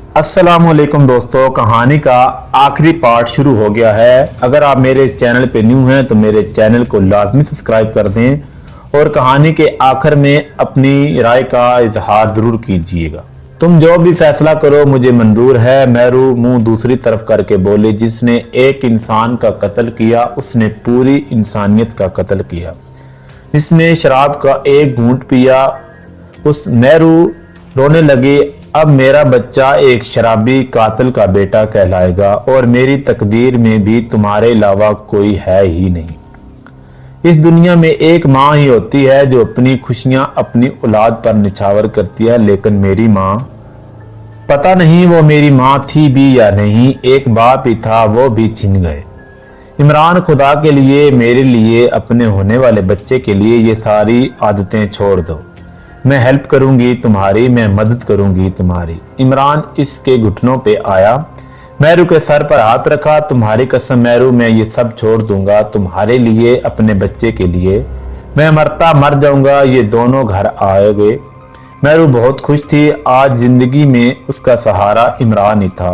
अस्सलामुअलैकुम दोस्तों, कहानी का आखिरी पार्ट शुरू हो गया है। अगर आप मेरे इस चैनल पे न्यू हैं तो मेरे चैनल को लाजमी सब्सक्राइब कर दें और कहानी के आखिर में अपनी राय का इजहार जरूर कीजिएगा। तुम जो भी फैसला करो मुझे मंजूर है। मेरू मुंह दूसरी तरफ करके बोले, जिसने एक इंसान का कत्ल किया उसने पूरी इंसानियत का कत्ल किया। जिसने शराब का एक घूंट पिया उस मेरू रोने लगी, अब मेरा बच्चा एक शराबी कातिल का बेटा कहलाएगा और मेरी तकदीर में भी तुम्हारे अलावा कोई है ही नहीं। इस दुनिया में एक माँ ही होती है जो अपनी खुशियां अपनी औलाद पर निछावर करती है, लेकिन मेरी माँ, पता नहीं वो मेरी माँ थी भी या नहीं। एक बाप ही था, वो भी छिन गए। इमरान, खुदा के लिए, मेरे लिए, अपने होने वाले बच्चे के लिए ये सारी आदतें छोड़ दो। मैं हेल्प करूंगी तुम्हारी, मैं मदद करूंगी तुम्हारी। इमरान इसके घुटनों पे आया, मेरू के सर पर हाथ रखा। तुम्हारी कसम मेरू, मैं ये सब छोड़ दूंगा तुम्हारे लिए, अपने बच्चे के लिए। मैं मरता मर जाऊंगा, ये दोनों घर आएंगे। मेरू बहुत खुश थी। आज जिंदगी में उसका सहारा इमरान ही था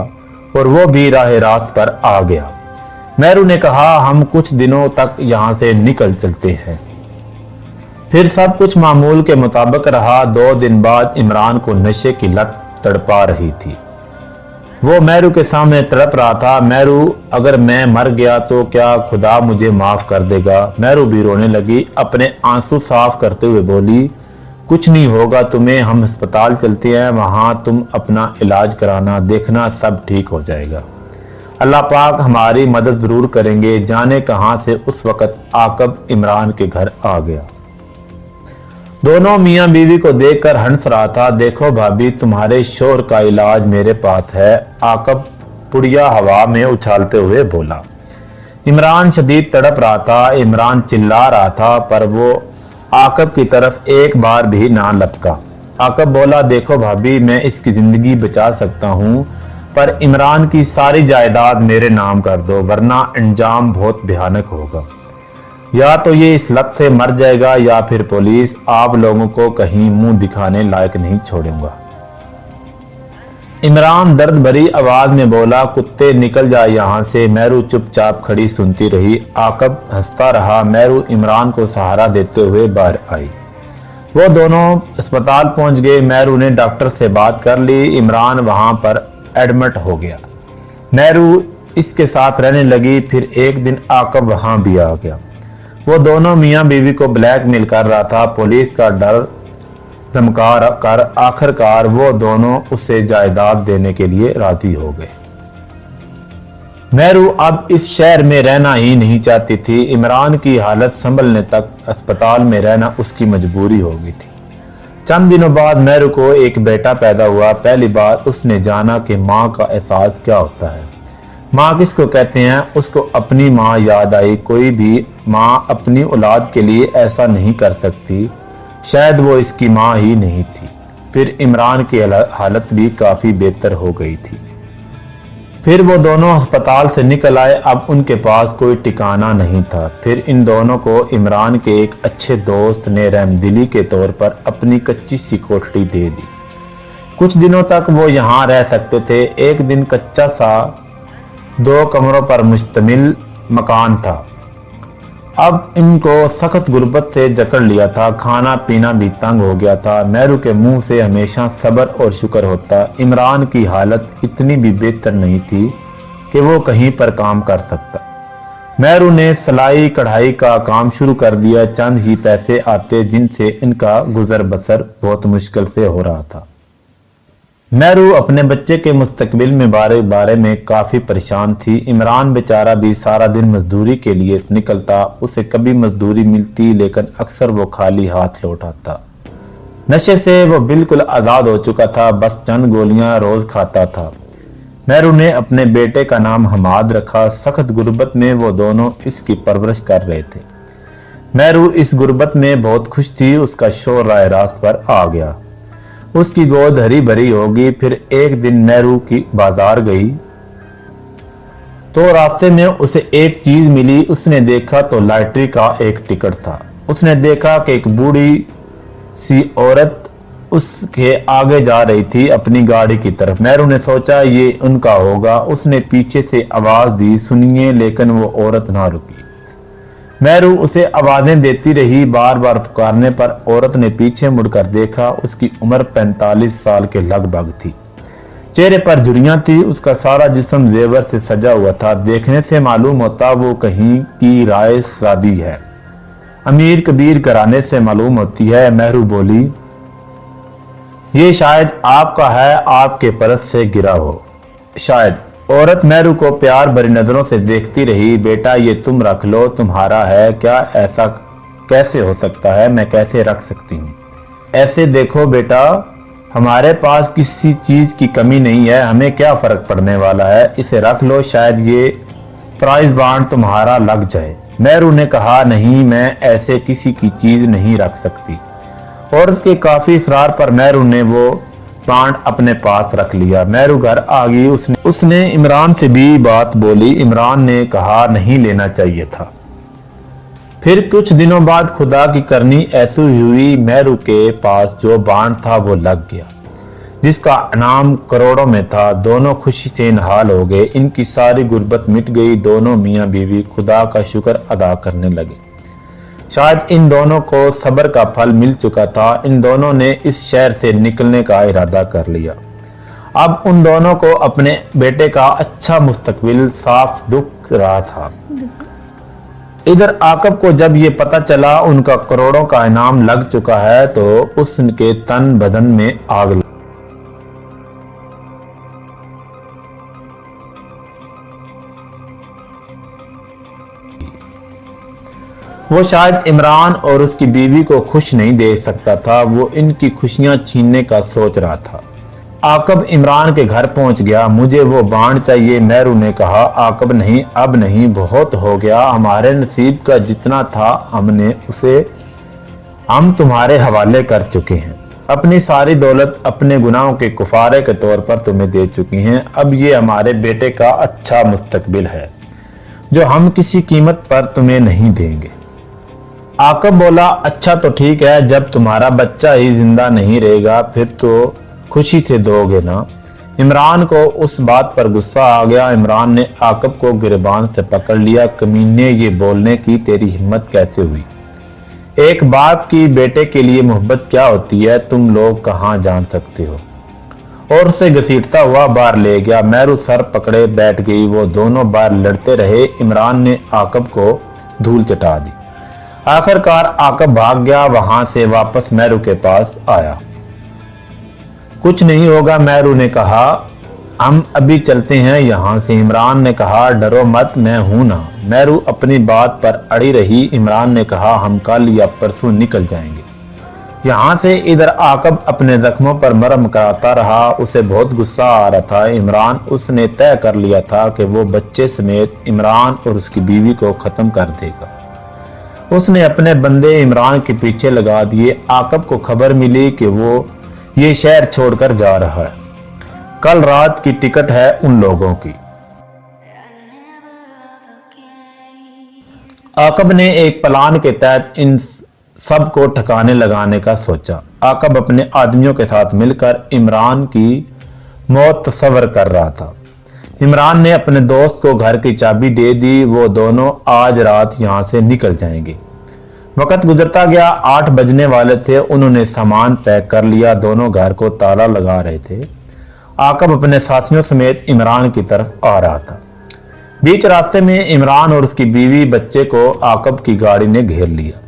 और वो भी राह रास्त पर आ गया। मेरू ने कहा, हम कुछ दिनों तक यहाँ से निकल चलते हैं। फिर सब कुछ मामूल के मुताबिक रहा। 2 दिन बाद इमरान को नशे की लत तड़पा रही थी। वो मेरू के सामने तड़प रहा था। मेरू, अगर मैं मर गया तो क्या खुदा मुझे माफ कर देगा? मेरू भी रोने लगी। अपने आंसू साफ करते हुए बोली, कुछ नहीं होगा तुम्हें, हम अस्पताल चलते हैं, वहां तुम अपना इलाज कराना, देखना सब ठीक हो जाएगा। अल्लाह पाक हमारी मदद जरूर करेंगे। जाने कहां से उस वक्त आकब इमरान के घर आ गया। दोनों मियां बीवी को देखकर हंस रहा था। देखो भाभी, तुम्हारे शोर का इलाज मेरे पास है, आकब पुड़िया हवा में उछालते हुए बोला। इमरान शदीद तड़प रहा था। इमरान चिल्ला रहा था पर वो आकब की तरफ एक बार भी ना लपका। आकब बोला, देखो भाभी, मैं इसकी जिंदगी बचा सकता हूँ, पर इमरान की सारी जायदाद मेरे नाम कर दो, वरना अंजाम बहुत भयानक होगा। या तो ये इस लत से मर जाएगा या फिर पुलिस आप लोगों को कहीं मुंह दिखाने लायक नहीं छोड़ूंगा। इमरान दर्द भरी आवाज में बोला, कुत्ते निकल जाए यहाँ से। मेरू चुपचाप खड़ी सुनती रही। आकब हंसता रहा। मेरू इमरान को सहारा देते हुए बाहर आई। वो दोनों अस्पताल पहुंच गए। मेरू ने डॉक्टर से बात कर ली। इमरान वहां पर एडमिट हो गया। मेरू इसके साथ रहने लगी। फिर एक दिन आकब वहां भी आ गया। वो दोनों मियां बीवी को ब्लैकमेल कर रहा था। पुलिस का डर धमका कर आखिरकार वो दोनों उसे जायदाद देने के लिए राजी हो गए। मेरू अब इस शहर में रहना ही नहीं चाहती थी। इमरान की हालत संभलने तक अस्पताल में रहना उसकी मजबूरी हो गई थी। चंद दिनों बाद मेरू को एक बेटा पैदा हुआ। पहली बार उसने जाना कि माँ का एहसास क्या होता है। माँ किसको कहते हैं? उसको अपनी माँ याद आई। कोई भी माँ अपनी औलाद के लिए ऐसा नहीं कर सकती। शायद वो इसकी माँ ही नहीं थी। फिर इमरान की हालत भी काफी बेहतर हो गई थी। फिर वो दोनों अस्पताल से निकल आए। अब उनके पास कोई ठिकाना नहीं था। फिर इन दोनों को इमरान के एक अच्छे दोस्त ने रहमदिली के तौर पर अपनी कच्ची सी कोठरी दे दी। कुछ दिनों तक वो यहाँ रह सकते थे। एक दिन कच्चा सा 2 कमरों पर मुश्तमिल मकान था। अब इनको सख्त गुर्बत से जकड़ लिया था। खाना पीना भी तंग हो गया था। मेरू के मुंह से हमेशा सब्र और शुक्र होता। इमरान की हालत इतनी भी बेहतर नहीं थी कि वो कहीं पर काम कर सकता। मेरू ने सिलाई कढ़ाई का काम शुरू कर दिया। चंद ही पैसे आते जिनसे इनका गुजर बसर बहुत मुश्किल से हो रहा था। मेरू अपने बच्चे के मुस्तकबिल में बारे में काफी परेशान थी। इमरान बेचारा भी सारा दिन मजदूरी के लिए निकलता। उसे कभी मजदूरी मिलती लेकिन अक्सर वो खाली हाथ लौट आता। नशे से वो बिल्कुल आजाद हो चुका था। बस चंद गोलियां रोज खाता था। मेरू ने अपने बेटे का नाम हमाद रखा। सख्त गुर्बत में वो दोनों इसकी परवरिश कर रहे थे। मेरू इस गुर्बत में बहुत खुश थी। उसका शोर राह रास्त पर आ गया। उसकी गोद हरी भरी होगी। फिर एक दिन मेरू की बाजार गई तो रास्ते में उसे एक चीज मिली। उसने देखा तो लॉटरी का एक टिकट था। उसने देखा कि एक बूढ़ी सी औरत उसके आगे जा रही थी अपनी गाड़ी की तरफ। मेहरू ने सोचा ये उनका होगा। उसने पीछे से आवाज दी, सुनिए, लेकिन वो औरत ना रुकी। मेहरू उसे आवाजें देती रही। बार बार पुकारने पर औरत ने पीछे मुड़कर देखा। उसकी उम्र 45 साल के लगभग थी। चेहरे पर झुर्रियां थी। उसका सारा जिस्म जेवर से सजा हुआ था। देखने से मालूम होता वो कहीं की राय शादी है, अमीर कबीर घराने से मालूम होती है। मेहरू बोली, ये शायद आपका है, आपके परस से गिरा हो शायद। औरत मेहरू को प्यार भरी नजरों से देखती रही। बेटा ये तुम रख लो, तुम्हारा है क्या? ऐसा कैसे हो सकता है? मैं कैसे रख सकती हूँ? ऐसे देखो बेटा, हमारे पास किसी चीज की कमी नहीं है, हमें क्या फर्क पड़ने वाला है, इसे रख लो, शायद ये प्राइज बांड तुम्हारा लग जाए। मेहरू ने कहा, नहीं, मैं ऐसे किसी की चीज नहीं रख सकती। और उसके काफी इसरार पर मेहरू ने वो बांड अपने पास रख लिया। मेहरू घर आ गई। उसने इमरान से भी बात बोली। इमरान ने कहा नहीं लेना चाहिए था। फिर कुछ दिनों बाद खुदा की करनी ऐसी हुई, मेहरू के पास जो बांड था वो लग गया, जिसका इनाम करोड़ों में था। दोनों खुशी से निहाल हो गए। इनकी सारी गुर्बत मिट गई। दोनों मियाँ बीवी खुदा का शुक्र अदा करने लगे। शायद इन दोनों को सब्र का फल मिल चुका था। इन दोनों ने इस शहर से निकलने का इरादा कर लिया। अब उन दोनों को अपने बेटे का अच्छा मुस्तकबिल साफ दिख रहा था। इधर आकब को जब ये पता चला उनका करोड़ों का इनाम लग चुका है तो उसके तन बदन में आग लगी। वो शायद इमरान और उसकी बीवी को खुश नहीं देख सकता था। वो इनकी खुशियां छीनने का सोच रहा था। आकब इमरान के घर पहुंच गया। मुझे वो बांड चाहिए, मेहरू ने कहा। आकब, नहीं, अब नहीं, बहुत हो गया। हमारे नसीब का जितना था हम तुम्हारे हवाले कर चुके हैं। अपनी सारी दौलत अपने गुनाहों के कुफारे के तौर पर तुम्हें दे चुकी हैं। अब ये हमारे बेटे का अच्छा मुस्तकबिल है जो हम किसी कीमत पर तुम्हें नहीं देंगे। आकब बोला, अच्छा तो ठीक है, जब तुम्हारा बच्चा ही जिंदा नहीं रहेगा फिर तो खुशी से दोगे ना। इमरान को उस बात पर गुस्सा आ गया। इमरान ने आकब को गिरबान से पकड़ लिया। कमीने, ये बोलने की तेरी हिम्मत कैसे हुई? एक बाप की बेटे के लिए मोहब्बत क्या होती है तुम लोग कहाँ जान सकते हो? और उसे घसीटता हुआ बाहर ले गया। मेहरू सर पकड़े बैठ गई। वो दोनों बार लड़ते रहे। इमरान ने आकब को धूल चटा दी। आखिरकार आकब भाग गया। वहां से वापस मेहरू के पास आया। कुछ नहीं होगा, मेहरू ने कहा, हम अभी चलते हैं यहाँ से। इमरान ने कहा, डरो मत, मैं हूं ना। मेहरू अपनी बात पर अड़ी रही। इमरान ने कहा, हम कल या परसों निकल जाएंगे यहाँ से। इधर आकब अपने जख्मों पर मरहम कराता रहा। उसे बहुत गुस्सा आ रहा था। इमरान, उसने तय कर लिया था कि वो बच्चे समेत इमरान और उसकी बीवी को खत्म कर देगा। उसने अपने बंदे इमरान के पीछे लगा दिए। आकब को खबर मिली कि वो ये शहर छोड़कर जा रहा है। कल रात की टिकट है उन लोगों की। आकब ने एक प्लान के तहत इन सब को ठिकाने लगाने का सोचा। आकब अपने आदमियों के साथ मिलकर इमरान की मौत तस्वर कर रहा था। इमरान ने अपने दोस्त को घर की चाबी दे दी। वो दोनों आज रात यहाँ से निकल जाएंगे। वक्त गुजरता गया। 8 बजने वाले थे। उन्होंने सामान पैक कर लिया। दोनों घर को ताला लगा रहे थे। आकब अपने साथियों समेत इमरान की तरफ आ रहा था। बीच रास्ते में इमरान और उसकी बीवी बच्चे को आकब की गाड़ी ने घेर लिया।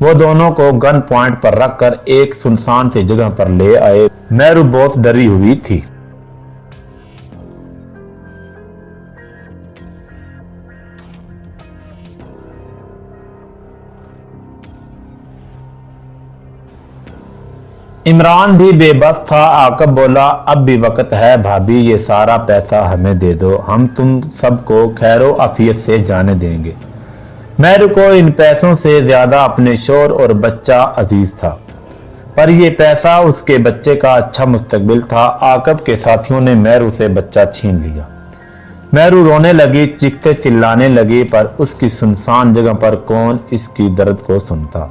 वो दोनों को गन पॉइंट पर रखकर एक सुनसान सी जगह पर ले आए। मेहरू बहुत डरी हुई थी। इमरान भी बेबस था। आकब बोला, अब भी वक्त है भाभी, ये सारा पैसा हमें दे दो, हम तुम सबको खैरो आफियत से जाने देंगे। मेहरू को इन पैसों से ज्यादा अपने शोर और बच्चा अजीज था, पर यह पैसा उसके बच्चे का अच्छा मुस्तकबिल था। आकब के साथियों ने मेहरू से बच्चा छीन लिया। मेहरू रोने लगी, चीखते चिल्लाने लगी, पर उसकी सुनसान जगह पर कौन इसकी दर्द को सुनता।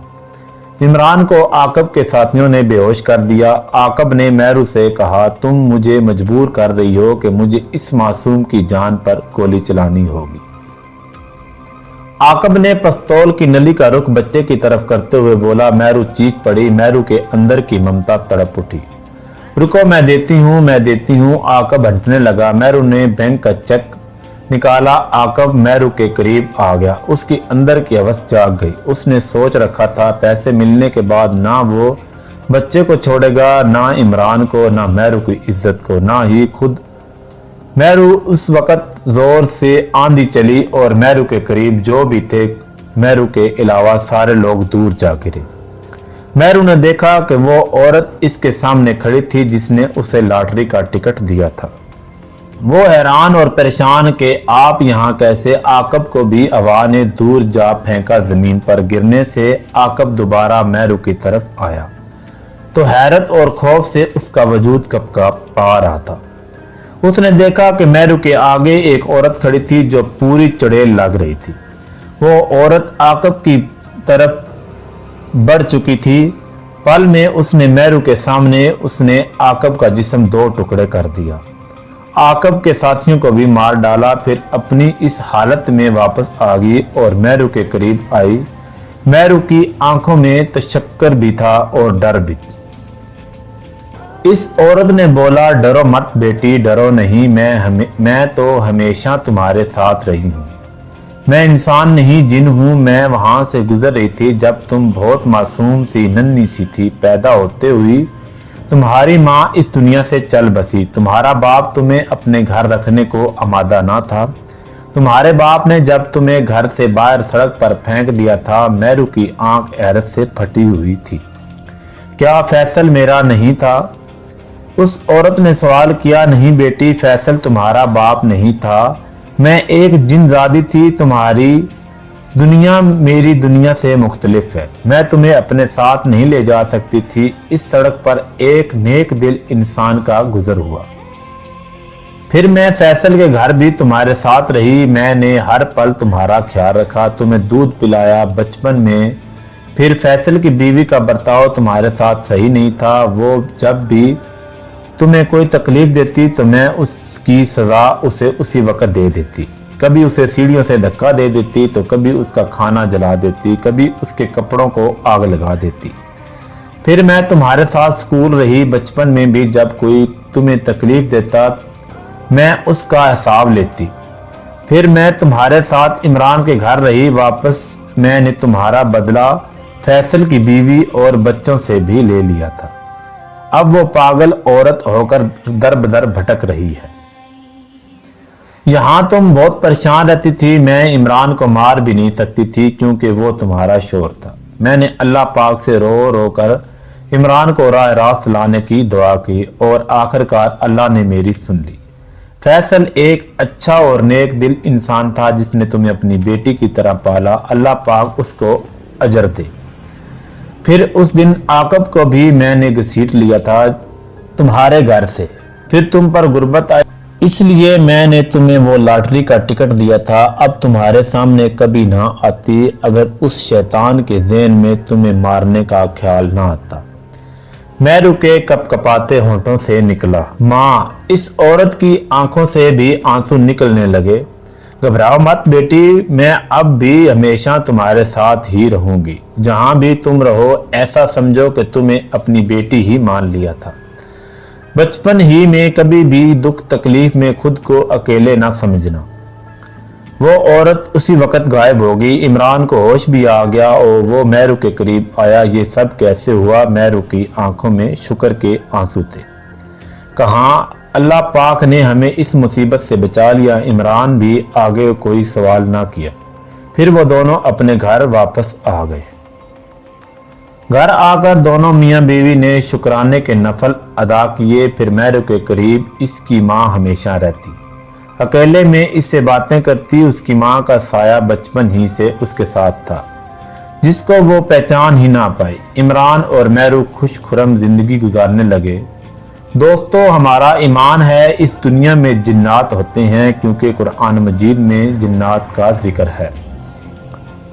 इमरान को आकब के साथियों ने बेहोश कर दिया। आकब ने मेहरू से कहा, तुम मुझे मजबूर कर रही हो कि मुझे इस मासूम की जान पर गोली चलानी होगी। आकब ने पिस्तौल की नली का रुख बच्चे की तरफ करते हुए बोला। मेहरू चीख पड़ी। मेहरू के अंदर की ममता तड़प उठी। रुको, मैं देती हूँ, मैं देती हूँ। आकब हंसने लगा। मेहरू ने बैंक का चेक निकाला। आकब मेहरू के करीब आ गया। उसकी अंदर की हवस जाग गई। उसने सोच रखा था पैसे मिलने के बाद ना वो बच्चे को छोड़ेगा, ना इमरान को, ना मेहरू की इज्जत को, ना ही खुद। मेहरू उस वक्त जोर से आंधी चली और मेहरू के करीब जो भी थे, मेहरू के अलावा सारे लोग दूर जा गिरे। मेहरू ने देखा कि वो औरत इसके सामने खड़ी थी जिसने उसे लॉटरी का टिकट दिया था। वो हैरान और परेशान कि आप यहाँ कैसे। आकब को भी हवा ने दूर जा फेंका। जमीन पर गिरने से आकब दोबारा मेहरू की तरफ आया तो हैरत और खौफ से उसका वजूद कँपा रहा था। उसने देखा कि मेहरू के आगे एक औरत खड़ी थी जो पूरी चुड़ैल लग रही थी। वो औरत आकब की तरफ बढ़ चुकी थी। पल में उसने मेहरू के सामने उसने आकब का जिस्म दो टुकड़े कर दिया। आकब के साथियों को भी मार डाला। फिर अपनी इस हालत में वापस आ गई और मेहरू के करीब आई। मेहरू की आंखों में तशक्कुर भी था और डर भी। इस औरत ने बोला, डरो मत बेटी, डरो नहीं, मैं तो हमेशा तुम्हारे साथ रही हूँ। मैं इंसान नहीं जिन हूँ। मैं वहां से गुजर रही थी जब तुम बहुत मासूम सी नन्ही सी थी। पैदा होते हुई तुम्हारी माँ इस दुनिया से चल बसी। तुम्हारा बाप तुम्हें अपने घर रखने को आमादा ना था। तुम्हारे बाप ने जब तुम्हें घर से बाहर सड़क पर फेंक दिया था, मेहरू की आंख हैरत से फटी हुई थी। क्या फैसल मेरा नहीं था? उस औरत ने सवाल किया। नहीं बेटी, फैसल तुम्हारा बाप नहीं था। मैं एक जिनजादी थी। तुम्हारी दुनिया मेरी दुनिया से मुख्तलिफ है। मैं तुम्हें अपने साथ नहीं ले जा सकती थी। इस सड़क पर एक नेक दिल इंसान का गुजर हुआ। फिर मैं फैसल के घर भी तुम्हारे साथ रही। मैंने हर पल तुम्हारा ख्याल रखा, तुम्हें दूध पिलाया बचपन में। फिर फैसल की बीवी का बर्ताव तुम्हारे साथ सही नहीं था। वो जब भी तुम्हें कोई तकलीफ देती तो मैं उसकी सजा उसे उसी वक्त दे देती। कभी उसे सीढ़ियों से धक्का दे देती तो कभी उसका खाना जला देती, कभी उसके कपड़ों को आग लगा देती। फिर मैं तुम्हारे साथ स्कूल रही। बचपन में भी जब कोई तुम्हें तकलीफ देता मैं उसका हिसाब लेती। फिर मैं तुम्हारे साथ इमरान के घर रही। वापस मैंने तुम्हारा बदला फैसल की बीवी और बच्चों से भी ले लिया था। अब वो पागल औरत होकर दर बदर भटक रही है। यहाँ तुम बहुत परेशान रहती थी। मैं इमरान को मार भी नहीं सकती थी क्योंकि वो तुम्हारा शोर था। मैंने अल्लाह पाक से रो रो कर इमरान को राह रास्त लाने की दुआ की और आखिरकार अल्लाह ने मेरी सुन ली। फैसल एक अच्छा और नेक दिल इंसान था जिसने तुम्हें अपनी बेटी की तरह पाला। अल्लाह पाक उसको अजर दे। फिर उस दिन आकब को भी मैंने घसीट लिया था तुम्हारे घर से। फिर तुम पर गुर्बत आई, इसलिए मैंने तुम्हें वो लॉटरी का टिकट दिया था। अब तुम्हारे सामने कभी ना आती अगर उस शैतान के ज़हन में तुम्हें मारने का ख्याल ना आता। मेहरू के कपकपाते होंठों से निकला। माँ, इस औरत की आंखों से भी आंसू निकलने लगे। घबराओ मत बेटी, मैं अब भी हमेशा तुम्हारे साथ ही रहूंगी। जहां भी तुम रहो ऐसा समझो कि तुम्हें अपनी बेटी ही मान लिया था। बचपन ही में कभी भी दुख तकलीफ में खुद को अकेले ना समझना। वो औरत उसी वक्त गायब हो गई। इमरान को होश भी आ गया और वो मेहरू के करीब आया। ये सब कैसे हुआ? मेहरू की आंखों में शुक्र के आंसू थे। कहाँ अल्लाह पाक ने हमें इस मुसीबत से बचा लिया। इमरान भी आगे कोई सवाल ना किया। फिर वो दोनों अपने घर वापस आ गए। घर आकर दोनों मियाँ बीवी ने शुक्राने के नफल अदा किए। फिर मेहरू के करीब इसकी माँ हमेशा रहती, अकेले में इससे बातें करती। उसकी माँ का साया बचपन ही से उसके साथ था जिसको वो पहचान ही ना पाई। इमरान और मेहरू खुश खुरम जिंदगी गुजारने लगे। दोस्तों, हमारा ईमान है इस दुनिया में जिन्नात होते हैं क्योंकि कुरान मजीद में जिन्नात का जिक्र है।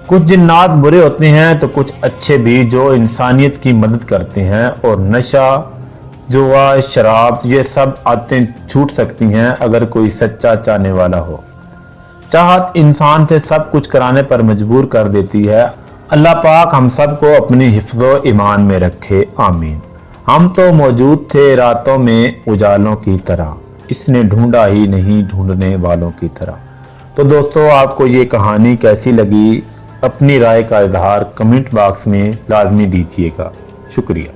कुछ जिन्नात बुरे होते हैं तो कुछ अच्छे भी जो इंसानियत की मदद करते हैं। और नशा, जुआ, शराब ये सब आदतें छूट सकती हैं अगर कोई सच्चा चाहने वाला हो। चाहत इंसान से सब कुछ कराने पर मजबूर कर देती है। अल्लाह पाक हम सब को अपनी हिफ्ज़ो ईमान में रखे, आमीन। हम तो मौजूद थे रातों में उजालों की तरह, इसने ढूंढा ही नहीं ढूंढने वालों की तरह। तो दोस्तों, आपको ये कहानी कैसी लगी? अपनी राय का इजहार कमेंट बॉक्स में लाजमी दीजिएगा। शुक्रिया।